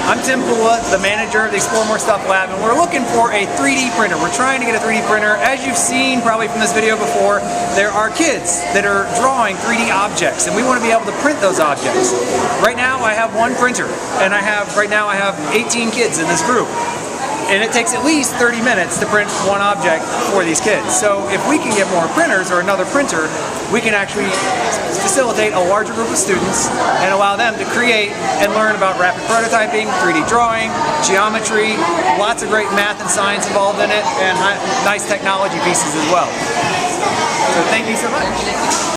I'm Tim Pula, the manager of the Explore More Stuff Lab, and we're looking for a 3D printer. We're trying to get a 3D printer. As you've seen probably from this video before, there are kids that are drawing 3D objects, and we want to be able to print those objects. Right now I have one printer, and right now I have 18 kids in this group. And it takes at least 30 minutes to print one object for these kids. So if we can get more printers or another printer, we can actually facilitate a larger group of students and allow them to create and learn about rapid prototyping, 3D drawing, geometry, lots of great math and science involved in it, and nice technology pieces as well. So thank you so much.